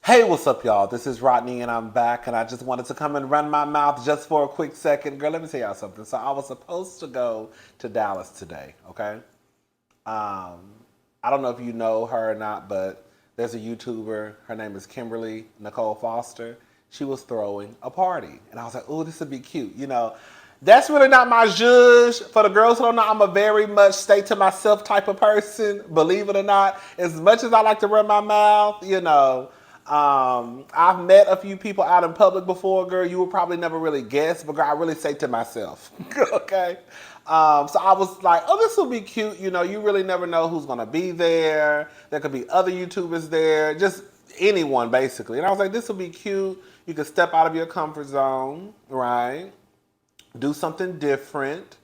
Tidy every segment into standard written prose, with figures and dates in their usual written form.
Hey, what's up, y'all? This is Rodney, and I'm back, and I just wanted to come and run my mouth just for a quick second. Girl, let me tell y'all something. So I was supposed to go to Dallas today, okay? I don't know if you know her or not, but there's a YouTuber. Her name is Kimberly Nicole Foster. She was throwing a party, and I was like, "Oh, this would be cute." That's really not my zhuzh. For the girls who don't know, I'm a very much stay to myself type of person. Believe it or not, as much as I like to run my mouth, I've met a few people out in public before, girl. You would probably never really guess, but girl, I really say to myself, okay. So I was like, oh, this will be cute. You really never know who's gonna be there. There could be other YouTubers there, just anyone basically. And I was like, this will be cute. You could step out of your comfort zone, right? Do something different.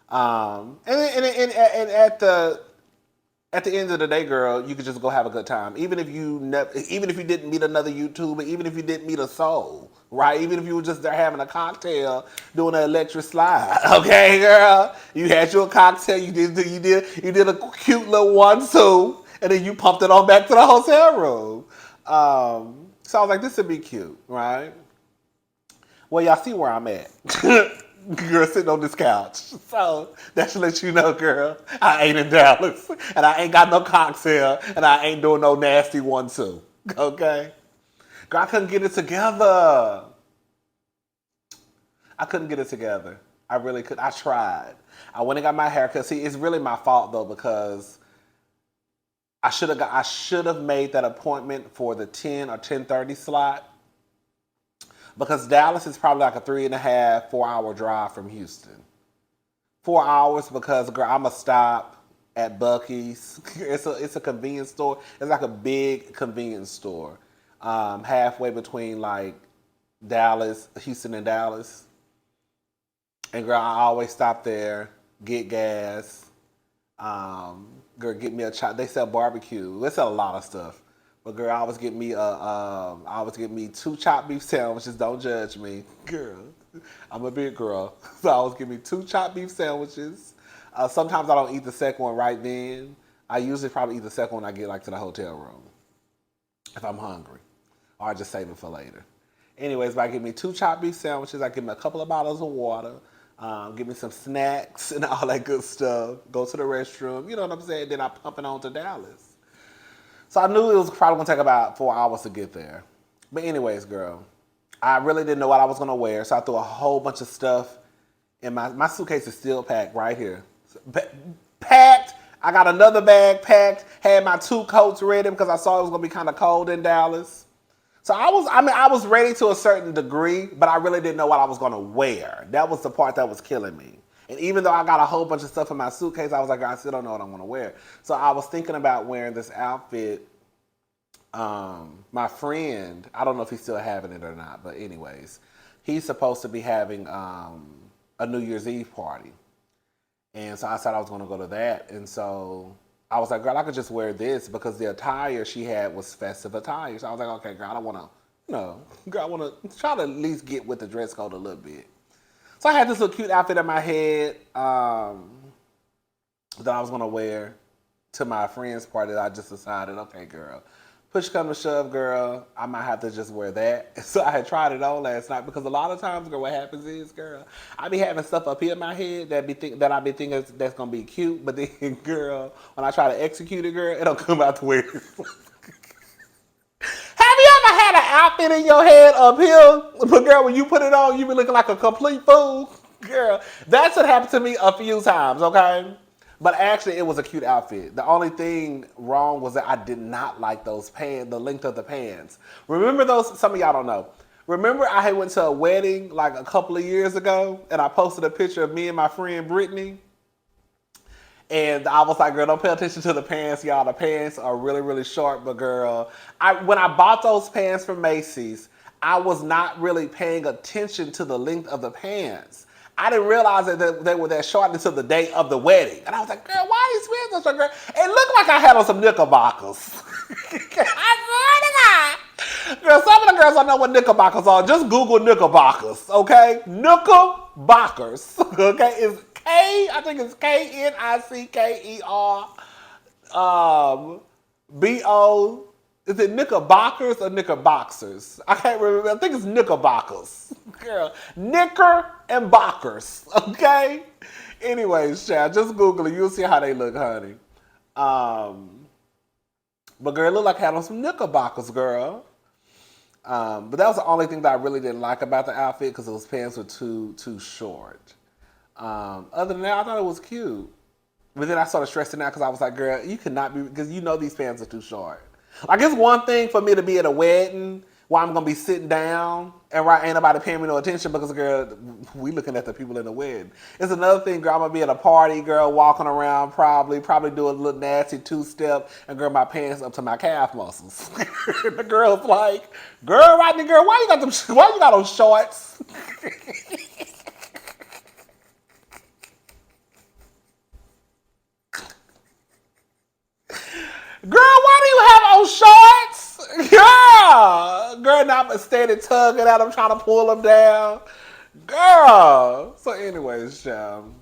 And at the end of the day, girl, you could just go have a good time. Even if you didn't meet another YouTuber, even if you didn't meet a soul, right? Even if you were just there having a cocktail, doing an electric slide, okay, girl. You had your cocktail, you did a cute little 1-2, and then you pumped it on back to the hotel room. So I was like, this would be cute, right? Well, y'all see where I'm at. Girl sitting on this couch. So that should let you know, girl, I ain't in Dallas. And I ain't got no cocktail. And I ain't doing no nasty 1-2. Okay? Girl, I couldn't get it together. I couldn't get it together. I really could. I tried. I went and got my hair cut. See, it's really my fault though, because I should have made that appointment for the 10 or 10:30 slot. Because Dallas is probably like a 3.5, 4-hour drive from Houston. 4 hours because, girl, I'm going to stop at Buc-ee's. It's a convenience store. It's like a big convenience store. Halfway between like Houston and Dallas. And girl, I always stop there, get gas. Girl, get me a chop. They sell barbecue. They sell a lot of stuff. But girl, I always get me 2 chopped beef sandwiches. Don't judge me, girl. I'm a big girl, so I always get me 2 chopped beef sandwiches. Sometimes I don't eat the second one right then. I usually probably eat the second one when I get like to the hotel room, if I'm hungry, or I just save it for later. Anyways, but I get me 2 chopped beef sandwiches. I get me a couple of bottles of water. Give me some snacks and all that good stuff. Go to the restroom. You know what I'm saying? Then I pump it on to Dallas. So I knew it was probably going to take about 4 hours to get there. But anyways, girl, I really didn't know what I was going to wear. So I threw a whole bunch of stuff in my suitcase is still packed right here. Packed. I got another bag packed. Had my 2 coats ready because I saw it was going to be kind of cold in Dallas. So I was ready to a certain degree, but I really didn't know what I was going to wear. That was the part that was killing me. And even though I got a whole bunch of stuff in my suitcase, I was like, I still don't know what I'm going to wear. So I was thinking about wearing this outfit. My friend, I don't know if he's still having it or not, but anyways, he's supposed to be having a New Year's Eve party. And so I said I was going to go to that. And so I was like, girl, I could just wear this because the attire she had was festive attire. So I was like, okay, girl, I don't want to, girl, I want to try to at least get with the dress code a little bit. So I had this little cute outfit in my head that I was going to wear to my friend's party. That I just decided, okay, girl, push come to shove, girl, I might have to just wear that. So I had tried it on last night because a lot of times, girl, what happens is, girl, I be having stuff up here in my head that I be thinking that's going to be cute. But then, girl, when I try to execute it, girl, it don't come out the way it Have you ever had an outfit in your head up here? But girl, when you put it on, you be looking like a complete fool. Girl, that's what happened to me a few times, okay? But actually, it was a cute outfit. The only thing wrong was that I did not like those pants, the length of the pants. Remember those? Some of y'all don't know. Remember I had went to a wedding like a couple of years ago, and I posted a picture of me and my friend Britney. And I was like, girl, don't pay attention to the pants, y'all. The pants are really, really short. But girl, when I bought those pants from Macy's, I was not really paying attention to the length of the pants. I didn't realize that they were that short until the day of the wedding. And I was like, girl, why are these pants so short, girl? It looked like I had on some knickerbockers. I swear to God. Girl, some of the girls don't know what knickerbockers are. Just Google knickerbockers, okay? Knickerbockers, okay? I think it's Knickerer, Is it knickerbockers or knickerboxers? I can't remember. I think it's knickerbockers. Girl, knicker and bockers. Okay. Anyways, child, just Google it. You'll see how they look, honey. But girl, it looked like I had on some knickerbockers, girl. But that was the only thing that I really didn't like about the outfit because those pants were too short. Other than that, I thought it was cute. But then I started stressing out because I was like, girl, you cannot be, because you know these pants are too short. Like, it's one thing for me to be at a wedding where I'm going to be sitting down and ain't nobody paying me no attention because, girl, we looking at the people in the wedding. It's another thing, girl, I'm going to be at a party, girl, walking around probably do a little nasty two-step, and, girl, my pants up to my calf muscles. The girl's like, girl, Rodney, girl, why you got those shorts? Girl, why do you have on shorts? Girl, now I'm steady tugging at them, trying to pull them down. Girl. So anyways, child.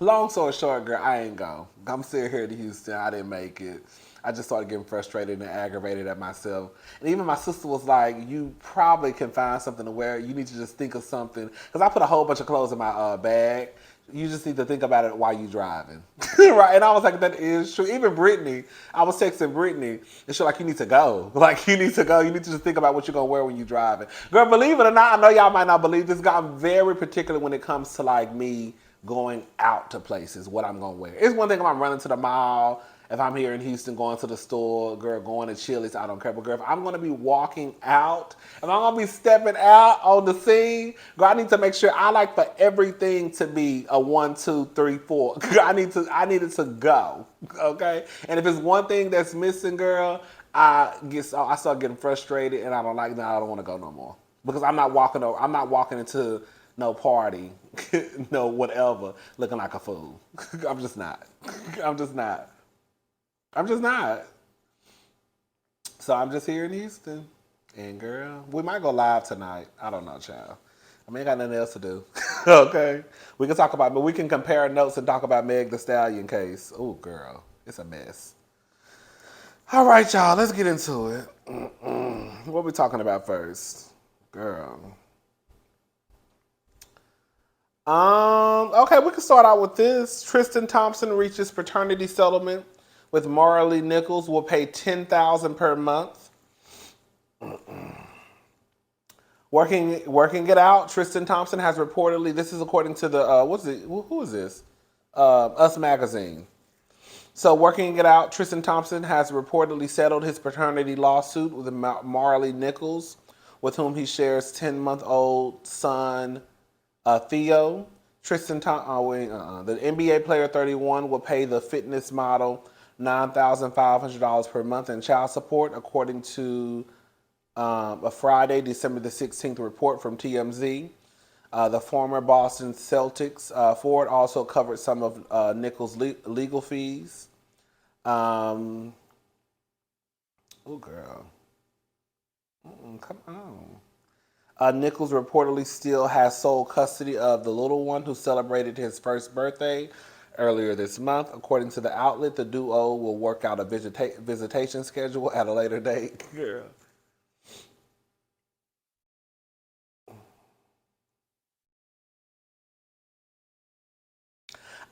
Long story short, girl, I ain't go. I'm still here in Houston. I didn't make it. I just started getting frustrated and aggravated at myself. And even my sister was like, you probably can find something to wear. You need to just think of something. Because I put a whole bunch of clothes in my bag. You just need to think about it while you're driving. Right? And I was like, that is true. Even Britney, I was texting Britney, and she's like, you need to go. Like, you need to go. You need to just think about what you're going to wear when you're driving. Girl, believe it or not, I know y'all might not believe this. Girl, I'm very particular when it comes to, like, me going out to places, what I'm going to wear. It's one thing if I'm running to the mall, if I'm here in Houston going to the store, girl, going to Chili's, I don't care. But girl, if I'm going to be walking out, if I'm going to be stepping out on the scene, girl, I need to make sure I like for everything to be a 1, 2, 3, 4. Girl, I need it to go, okay? And if it's one thing that's missing, girl, I start getting frustrated and I don't like that. I don't want to go no more because I'm not walking into no party, no whatever, looking like a fool. I'm just not. So I'm just here in Houston. And girl, we might go live tonight. I don't know, child. I ain't got nothing else to do. Okay. We can talk about, but we can compare notes and talk about Meg Thee Stallion case. Oh, girl. It's a mess. All right, y'all. Let's get into it. What are we talking about first? Girl. Okay, we can start out with this. Tristan Thompson reaches paternity settlement with Maralee Nichols, will pay $10,000 per month. Working it out, Tristan Thompson has reportedly, this is according to the, who is this? Us Magazine. So working it out, Tristan Thompson has reportedly settled his paternity lawsuit with Maralee Nichols, with whom he shares 10-month-old son, Theo. Tristan Thompson, the NBA player 31 will pay the fitness model $9,500 per month in child support, according to a Friday, December the 16th report from TMZ. The former Boston Celtics forward also covered some of Nichols' legal fees. Oh, girl. Come on. Nichols reportedly still has sole custody of the little one who celebrated his first birthday earlier this month. According to the outlet, the duo will work out a visitation schedule at a later date. Girl.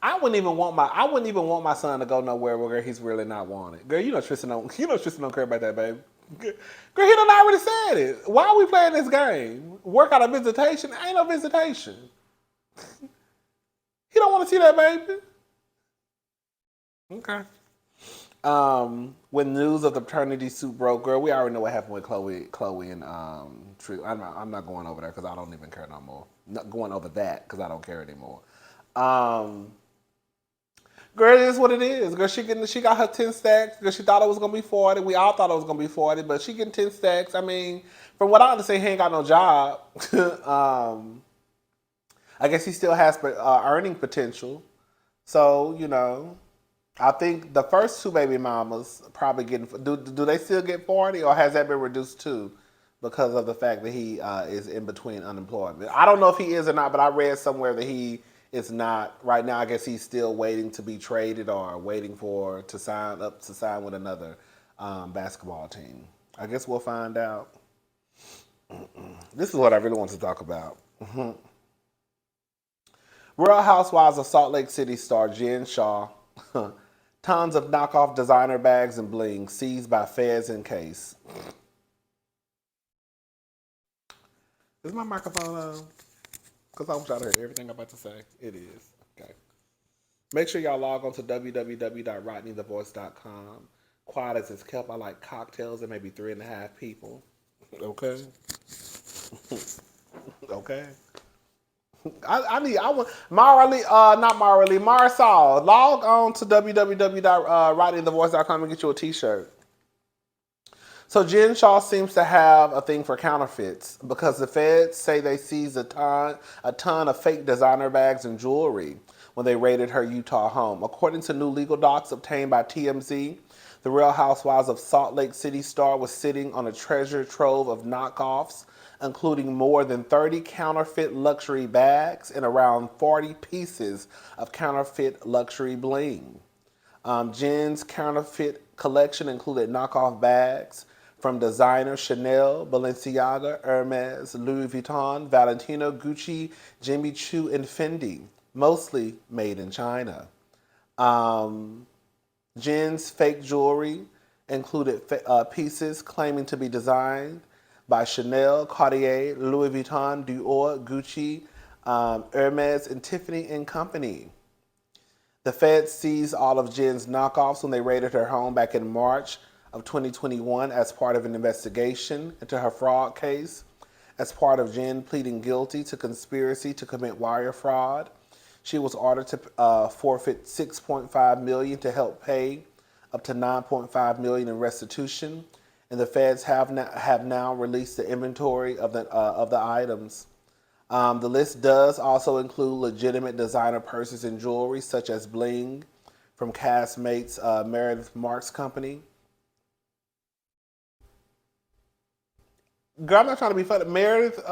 I wouldn't even want my son to go nowhere where he's really not wanted. Girl, Tristan don't care about that, baby. Girl, he done already said it. Why are we playing this game? Work out a visitation? Ain't no visitation. He don't want to see that baby. Okay. When news of the paternity suit broke, girl, we already know what happened with Chloe and True. I'm not going over there because I don't even care no more. Not going over that because I don't care anymore. Girl, it is what it is. Girl, she got her 10 stacks. Girl, she thought it was gonna be 40. We all thought it was gonna be 40, but she getting 10 stacks. I mean, from what I understand, he ain't got no job. I guess he still has earning potential. So, I think the first two baby mamas probably getting. Do they still get 40, or has that been reduced too, because of the fact that he is in between unemployment? I don't know if he is or not, but I read somewhere that he is not right now. I guess he's still waiting to be traded or waiting to sign with another basketball team. I guess we'll find out. This is what I really want to talk about. Real Housewives of Salt Lake City star Jen Shah. Tons of knockoff designer bags and bling seized by feds in case. Is my microphone on? Because I want y'all to hear everything I'm about to say. It is. Okay. Make sure y'all log on to www.rodneythavoice.com. Quiet as it's kept. I like cocktails and maybe 3.5 people. Okay. Okay. I want Maralee, not Maralee, Marisol. Log on to www.rodneythavoice.com and get you a t-shirt. So Jen Shah seems to have a thing for counterfeits because the feds say they seized a ton of fake designer bags and jewelry when they raided her Utah home. According to new legal docs obtained by TMZ, the Real Housewives of Salt Lake City star was sitting on a treasure trove of knockoffs, including more than 30 counterfeit luxury bags and around 40 pieces of counterfeit luxury bling. Jen's counterfeit collection included knockoff bags from designer Chanel, Balenciaga, Hermes, Louis Vuitton, Valentino, Gucci, Jimmy Choo, and Fendi, mostly made in China. Jen's fake jewelry included pieces claiming to be designed by Chanel, Cartier, Louis Vuitton, Dior, Gucci, Hermes, and Tiffany & Company. The feds seized all of Jen's knockoffs when they raided her home back in March of 2021 as part of an investigation into her fraud case. As part of Jen pleading guilty to conspiracy to commit wire fraud, she was ordered to forfeit $6.5 million to help pay up to $9.5 million in restitution. And the feds have now released the inventory of the items. The list does also include legitimate designer purses and jewelry, such as bling from castmates Meredith Marks' company. Girl, I'm not trying to be funny. Meredith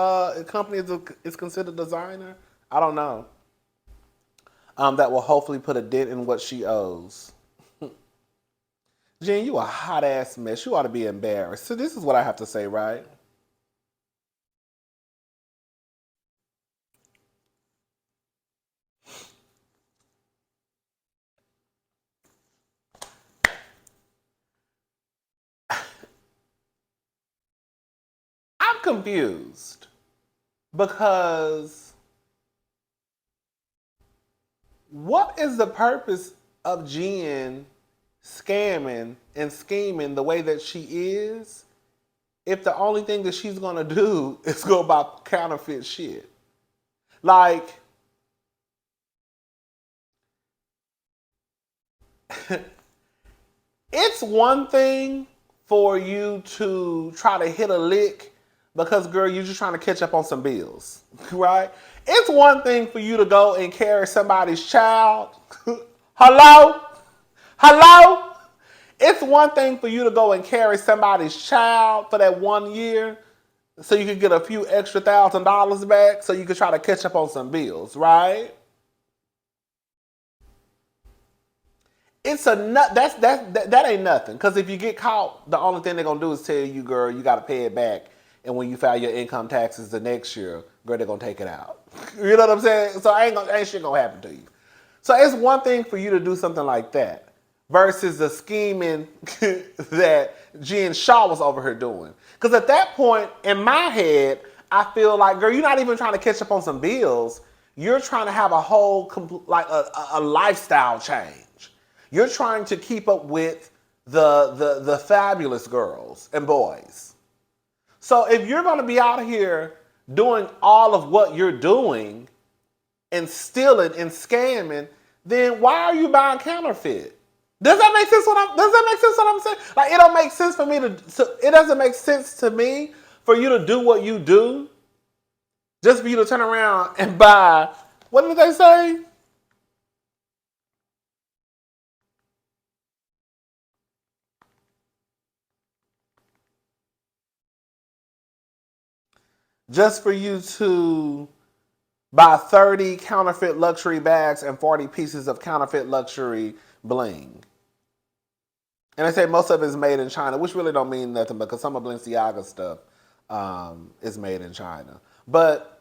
company is considered designer. I don't know. That will hopefully put a dent in what she owes. Jen, you a hot ass mess. You ought to be embarrassed. So this is what I have to say, right? I'm confused because what is the purpose of Jen scamming and scheming the way that she is if the only thing that she's gonna do is go about counterfeit shit? Like, it's one thing for you to try to hit a lick because, girl, you're just trying to catch up on some bills, right? It's one thing for you to go and carry somebody's child. Hello? Hello? It's one thing for you to go and carry somebody's child for that 1 year so you could get a few extra $1,000 back so you could try to catch up on some bills, right? It's a nut. That ain't nothing. Because if you get caught, the only thing they're gonna do is tell you, girl, you gotta pay it back. And when you file your income taxes the next year, girl, they're gonna take it out. You know what I'm saying? So ain't shit gonna happen to you. So it's one thing for you to do something like that versus the scheming that Jen Shah was over here doing. Because at that point, in my head, I feel like, girl, you're not even trying to catch up on some bills. You're trying to have a whole, like a lifestyle change. You're trying to keep up with the fabulous girls and boys. So if you're going to be out here doing all of what you're doing and stealing and scamming, then why are you buying counterfeit? Does that make sense? Does that make sense what I'm saying? Like, it don't make sense for me it doesn't make sense to me for you to do what you do, just for you to turn around and buy. What did they say? Just for you to buy 30 counterfeit luxury bags and 40 pieces of counterfeit luxury bling. And they say most of it is made in China, which really don't mean nothing because some of Balenciaga stuff is made in China. But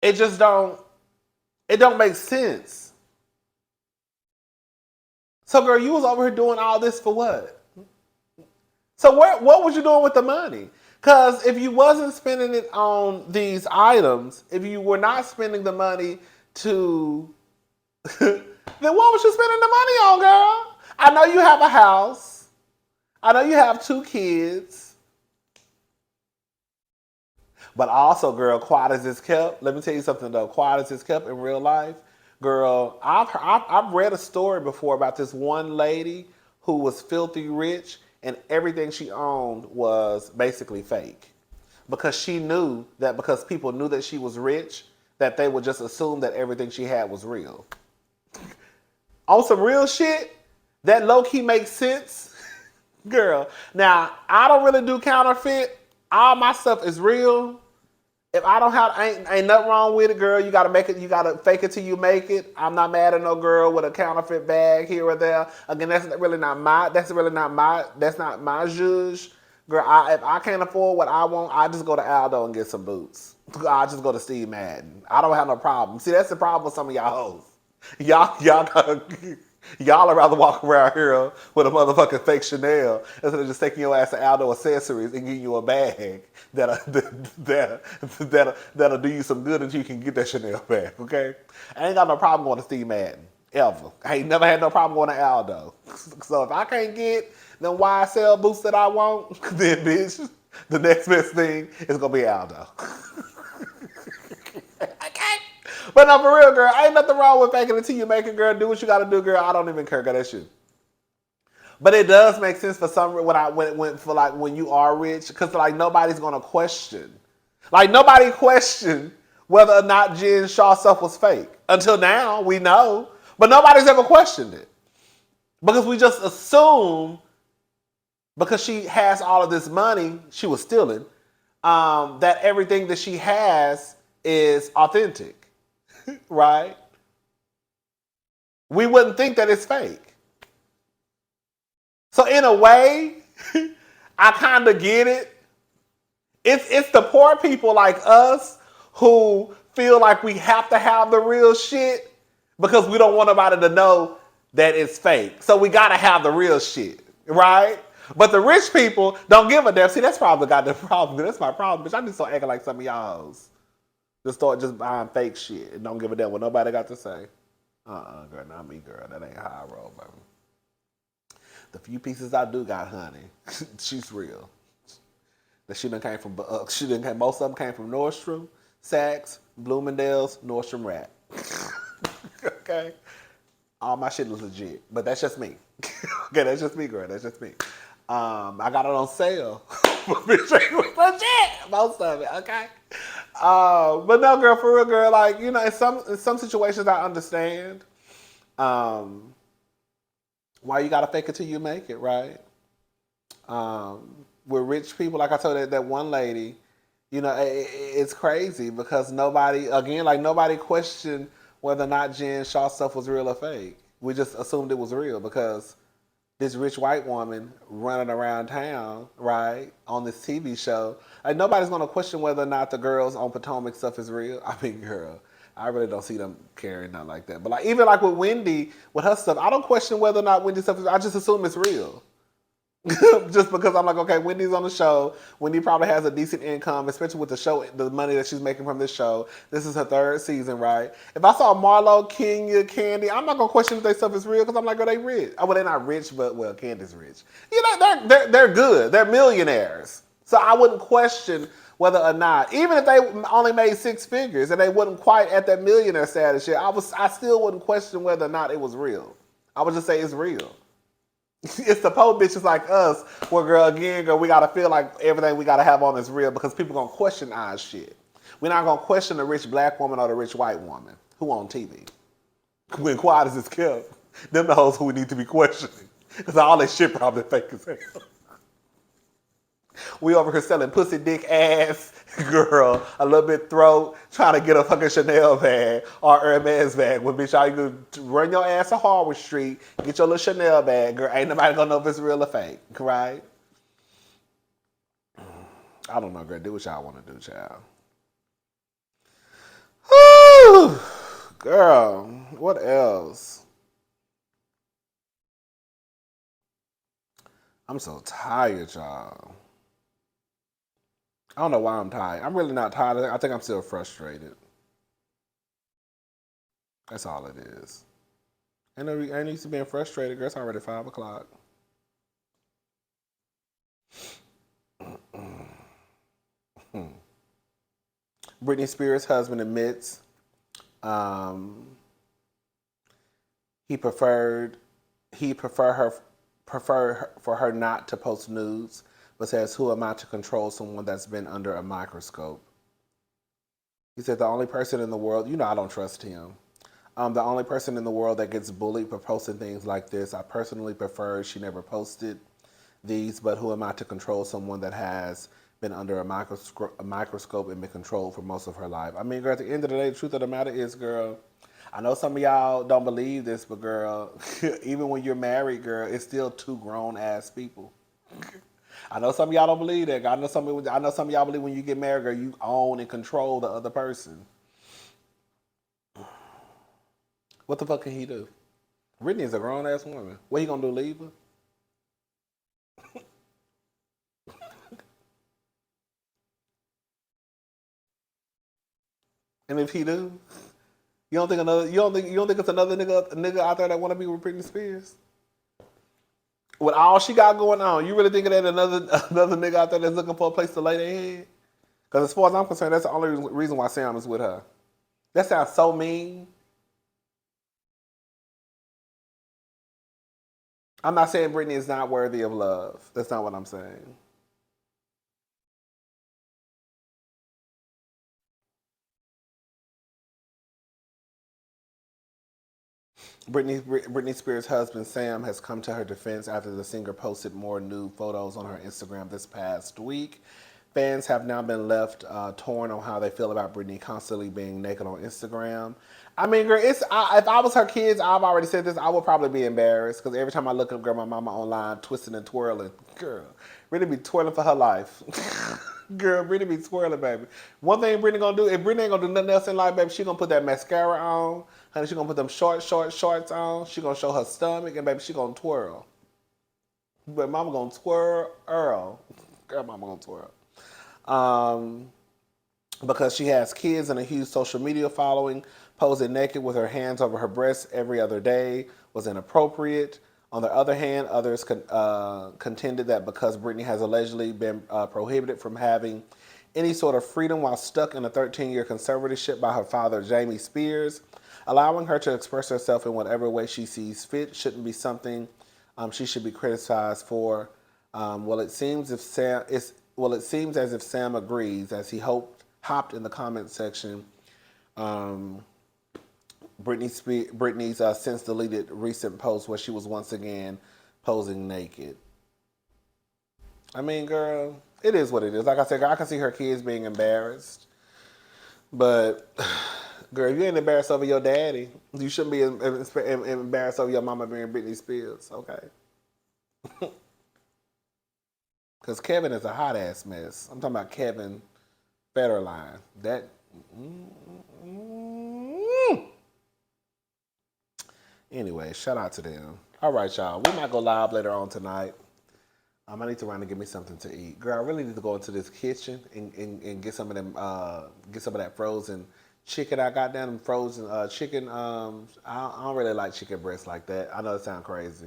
it just don't make sense. So girl, you was over here doing all this for what? So what was you doing with the money? Because if you wasn't spending it on these items, if you were not spending the money to, then what was you spending the money on, girl? I know you have a house. I know you have 2 kids. But also, girl, quiet as it's kept. Let me tell you something though. Quiet as it's kept in real life, girl. I've read a story before about this one lady who was filthy rich, and everything she owned was basically fake, because she knew that because people knew that she was rich, that they would just assume that everything she had was real. On some real shit, that low key makes sense, girl. Now I don't really do counterfeit. All my stuff is real. If I don't have, ain't nothing wrong with it, girl. You gotta make it. You gotta fake it till you make it. I'm not mad at no girl with a counterfeit bag here or there. Again, that's really not my. That's not my judge, girl. If I can't afford what I want, I just go to Aldo and get some boots. I just go to Steve Madden. I don't have no problem. See, that's the problem with some of y'all hoes. Y'all would rather walk around here with a motherfucking fake Chanel instead of just taking your ass to Aldo Accessories and getting you a bag that'll do you some good until you can get that Chanel bag, okay? I ain't got no problem going to Steve Madden, ever. I ain't never had no problem going to Aldo. So if I can't get them YSL boots that I want, then bitch, the next best thing is gonna be Aldo. Okay? But no, for real, girl, ain't nothing wrong with faking it till you make it, girl. Do what you gotta do, girl. I don't even care, girl. That's you. But it does make sense for some when you are rich, because like nobody's gonna question, like nobody questioned whether or not Jen Shah's stuff was fake until now. We know, but nobody's ever questioned it because we just assume because she has all of this money she was stealing, that everything that she has is authentic. Right? We wouldn't think that it's fake. So in a way, I kind of get it. It's the poor people like us who feel like we have to have the real shit because we don't want nobody to know that it's fake. So we gotta have the real shit, right? But the rich people don't give a damn. See, that's probably got the problem. That's my problem, bitch. I just start acting like some of y'all hoes. Just start just buying fake shit and don't give a damn what nobody got to say. Girl, not me, girl. That ain't how I roll, baby. The few pieces I do got, honey, she's real. That she done came from, most of them came from Nordstrom, Saks, Bloomingdale's, Nordstrom Rack. Okay? All my shit is legit, but that's just me. Okay, that's just me, girl. That's just me. I got it on sale. Bitch, it was legit. Most of it, okay? But no, girl, for real, girl, like, you know, in some situations I understand why you gotta fake it till you make it, right? With rich people, like I told that one lady, you know, it's crazy because nobody questioned whether or not Jen Shah stuff was real or fake. We just assumed it was real because this rich white woman running around town, right, on this TV show. Like, nobody's going to question whether or not the girls on Potomac stuff is real. I mean, girl, I really don't see them carrying nothing like that. But like even like with Wendy, with her stuff, I don't question whether or not Wendy's stuff is, I just assume it's real. Just because I'm like, okay, Wendy's on the show. Wendy probably has a decent income, especially with the show, the money that she's making from this show. This is her 3rd season, right? If I saw Marlo, Kenya, Candy, I'm not gonna question if their stuff is real because I'm like, oh, they rich. Oh, well, they're not rich, but well, Candy's rich. You know, they're good. They're millionaires. So I wouldn't question whether or not, even if they only made 6 figures and they wasn't quite at that millionaire status yet, I still wouldn't question whether or not it was real. I would just say it's real. It's the po bitches like us where, girl, we gotta feel like everything we gotta have on is real because people gonna question our shit. We're not gonna question the rich black woman or the rich white woman who on TV. When quiet as it's kept, them the hoes who we need to be questioning because all that shit probably fake as hell. We over here selling pussy, dick, ass, girl, a little bit throat, trying to get a fucking Chanel bag or Hermes bag. When bitch, all you could run your ass to Harvard Street, get your little Chanel bag, girl. Ain't nobody gonna know if it's real or fake, right? I don't know, girl. Do what y'all want to do, child. Whew. Girl, what else? I'm so tired, y'all. I don't know why I'm tired. I'm really not tired. I think I'm still frustrated. That's all it is. And I need to be frustrated, girl. It's already 5 o'clock. Britney Spears' husband admits he preferred for her not to post nudes, but says, "Who am I to control someone that's been under a microscope?" He said, "The only person in the world, I don't trust him. The only person in the world that gets bullied for posting things like this. I personally prefer she never posted these, but who am I to control someone that has been under a microscope and been controlled for most of her life?" I mean, girl, at the end of the day, the truth of the matter is, girl, I know some of y'all don't believe this, but girl, even when you're married, girl, it's still 2 grown-ass people. I know some of y'all don't believe that. I know some of y'all believe when you get married, girl, you own and control the other person. What the fuck can he do? Britney is a grown-ass woman. What he gonna do, leave her? And if he do, you don't think it's another nigga out there that want to be with Britney Spears? With all she got going on, you really think that another nigga out there that's looking for a place to lay their head? Because as far as I'm concerned, that's the only reason why Sam is with her. That sounds so mean. I'm not saying Britney is not worthy of love. That's not what I'm saying. Britney Spears' husband Sam has come to her defense after the singer posted more nude photos on her Instagram this past week. Fans have now been left torn on how they feel about Britney constantly being naked on Instagram. I mean, girl, if I was her kids, I've already said this, I would probably be embarrassed because every time I look up, girl, my mama online twisting and twirling. Girl, Britney be twirling for her life. Girl, Britney be twirling, baby. One thing Britney gonna do, if Britney ain't gonna do nothing else in life, baby, she gonna put that mascara on. Honey, she gonna put them shorts on. She gonna show her stomach, and baby, she gonna twirl. But mama gonna twirl. Girl, mama gonna twirl. Because she has kids and a huge social media following, posing naked with her hands over her breasts every other day was inappropriate. On the other hand, others contended that because Britney has allegedly been prohibited from having any sort of freedom while stuck in a 13-year conservatorship by her father, Jamie Spears, allowing her to express herself in whatever way she sees fit shouldn't be something she should be criticized for. It seems as if Sam agrees, as he hopped in the comment section. Britney's since deleted recent post where she was once again posing naked. I mean, girl, it is what it is. Like I said, girl, I can see her kids being embarrassed, but girl, if you ain't embarrassed over your daddy, you shouldn't be embarrassed over your mama being Britney Spears, okay? Because Kevin is a hot ass mess. I'm talking about Kevin Federline. That. Anyway, shout out to them. All right, y'all. We might go live later on tonight. I need to run and get me something to eat. Girl, I really need to go into this kitchen and get some of them, get some of that frozen chicken I got down. Frozen chicken. I don't really like chicken breasts like that. I know it sounds crazy.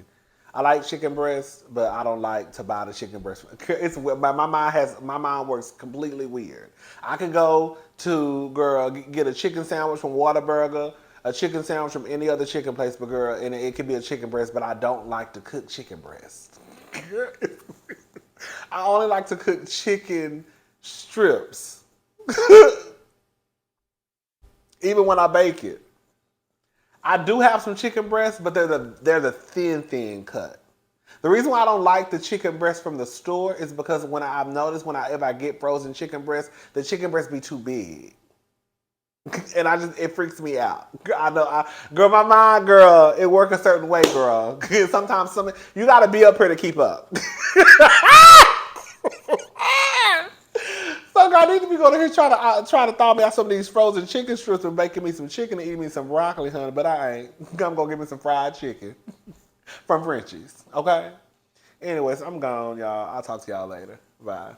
I like chicken breasts, but I don't like to buy the chicken breast. It's my mind works completely weird. I can go to get a chicken sandwich from Whataburger, a chicken sandwich from any other chicken place, but girl, and it could be a chicken breast, but I don't like to cook chicken breast. I only like to cook chicken strips, even when I bake it. I do have some chicken breasts, but they're the thin cut. The reason why I don't like the chicken breast from the store is because I've noticed if I get frozen chicken breast, the chicken breast be too big. And it freaks me out. I know, girl, my mind, girl, it work a certain way, girl. Sometimes you got to be up here to keep up. So, girl, I need to be going here try to thaw me out some of these frozen chicken strips and making me some chicken and eating me some broccoli, honey. But I ain't. I'm gonna give me some fried chicken from Frenchie's. Okay. Anyways, I'm gone, y'all. I'll talk to y'all later. Bye.